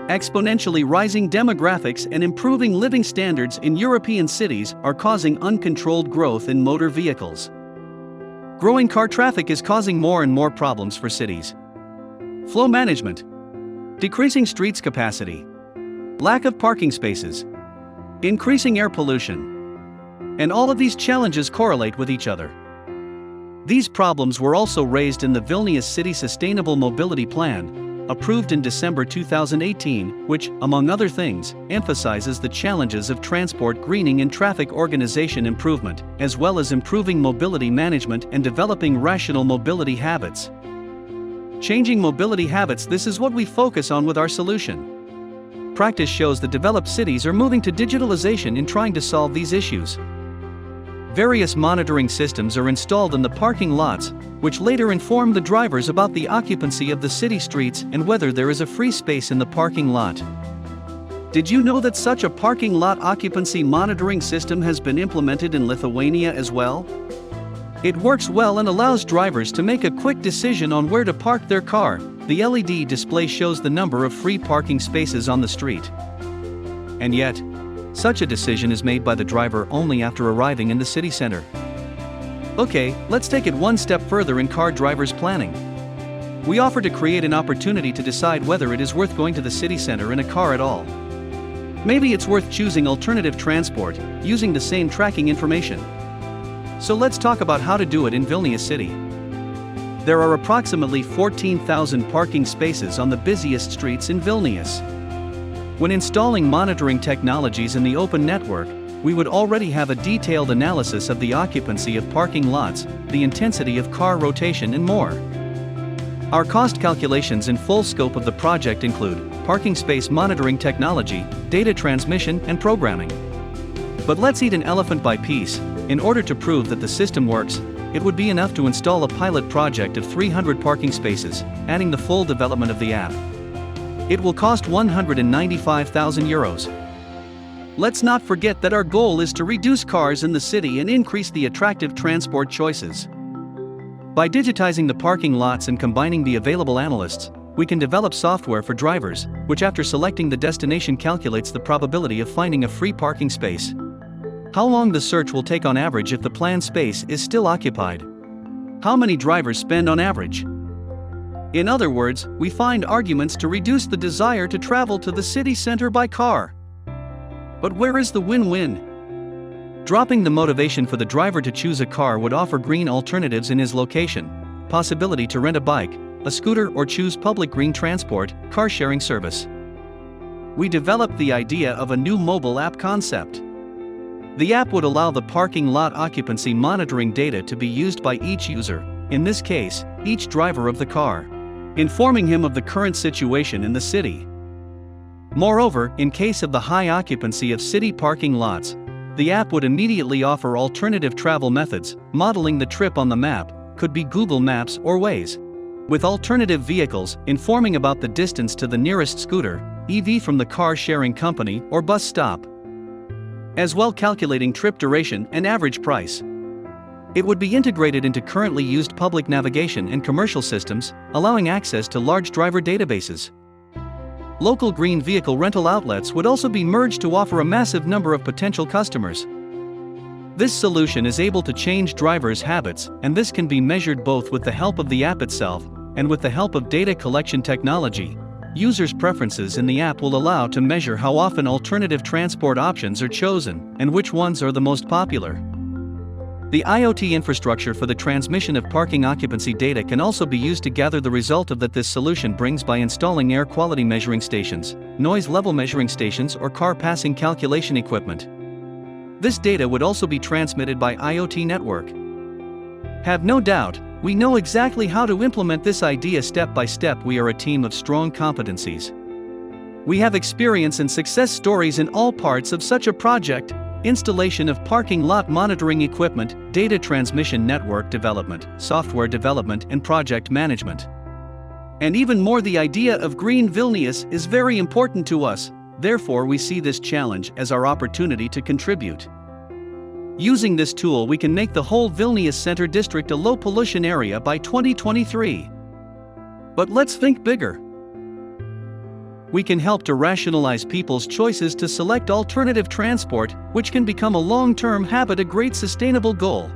Exponentially rising demographics and improving living standards in European cities are causing uncontrolled growth in motor vehicles. Growing car traffic is causing more and more problems for cities. Flow management, decreasing streets capacity, lack of parking spaces, increasing air pollution. And all of these challenges correlate with each other. These problems were also raised in the Vilnius City Sustainable Mobility Plan, approved in December 2018, which, among other things, emphasizes the challenges of transport greening and traffic organization improvement, as well as improving mobility management and developing rational mobility habits. Changing mobility habits, this is what we focus on with our solution. Practice shows that developed cities are moving to digitalization in trying to solve these issues. Various monitoring systems are installed in the parking lots, which later inform the drivers about the occupancy of the city streets and whether there is a free space in the parking lot. Did you know that such a parking lot occupancy monitoring system has been implemented in Lithuania as well? It works well and allows drivers to make a quick decision on where to park their car. The LED display shows the number of free parking spaces on the street. And yet, such a decision is made by the driver only after arriving in the city center. Okay, let's take it one step further in car drivers' planning. We offer to create an opportunity to decide whether it is worth going to the city center in a car at all. Maybe it's worth choosing alternative transport, using the same tracking information. So let's talk about how to do it in Vilnius City. There are approximately 14,000 parking spaces on the busiest streets in Vilnius. When installing monitoring technologies in the open network, we would already have a detailed analysis of the occupancy of parking lots, the intensity of car rotation and more. Our cost calculations and full scope of the project include parking space monitoring technology, data transmission and programming. But let's eat an elephant by piece. In order to prove that the system works, it would be enough to install a pilot project of 300 parking spaces, adding the full development of the app. It will cost €195,000. Let's not forget that our goal is to reduce cars in the city and increase the attractive transport choices. By digitizing the parking lots and combining the available analysts, we can develop software for drivers, which after selecting the destination calculates the probability of finding a free parking space. How long the search will take on average if the planned space is still occupied. How many drivers spend on average. In other words, we find arguments to reduce the desire to travel to the city center by car. But where is the win-win? Dropping the motivation for the driver to choose a car would offer green alternatives in his location, possibility to rent a bike, a scooter or choose public green transport, car sharing service. We developed the idea of a new mobile app concept. The app would allow the parking lot occupancy monitoring data to be used by each user, in this case, each driver of the car, informing him of the current situation in the city. Moreover, in case of the high occupancy of city parking lots, the app would immediately offer alternative travel methods. Modeling the trip on the map could be Google Maps or Waze, with alternative vehicles informing about the distance to the nearest scooter, EV from the car sharing company or bus stop, as well calculating trip duration and average price. It would be integrated into currently used public navigation and commercial systems, allowing access to large driver databases. Local green vehicle rental outlets would also be merged to offer a massive number of potential customers. This solution is able to change drivers' habits, and this can be measured both with the help of the app itself and with the help of data collection technology. Users' preferences in the app will allow to measure how often alternative transport options are chosen and which ones are the most popular. The IoT infrastructure for the transmission of parking occupancy data can also be used to gather the result of that this solution brings by installing air quality measuring stations, noise level measuring stations or car passing calculation equipment. This data would also be transmitted by IoT network. Have no doubt, we know exactly how to implement this idea step by step. We are a team of strong competencies. We have experience and success stories in all parts of such a project: installation of parking lot monitoring equipment, data transmission network development, software development and project management. And even more, the idea of Green Vilnius is very important to us, therefore we see this challenge as our opportunity to contribute. Using this tool we can make the whole Vilnius Center district a low pollution area by 2023. But let's think bigger. we can help to rationalize people's choices to select alternative transport, which can become a long-term habit, a great sustainable goal.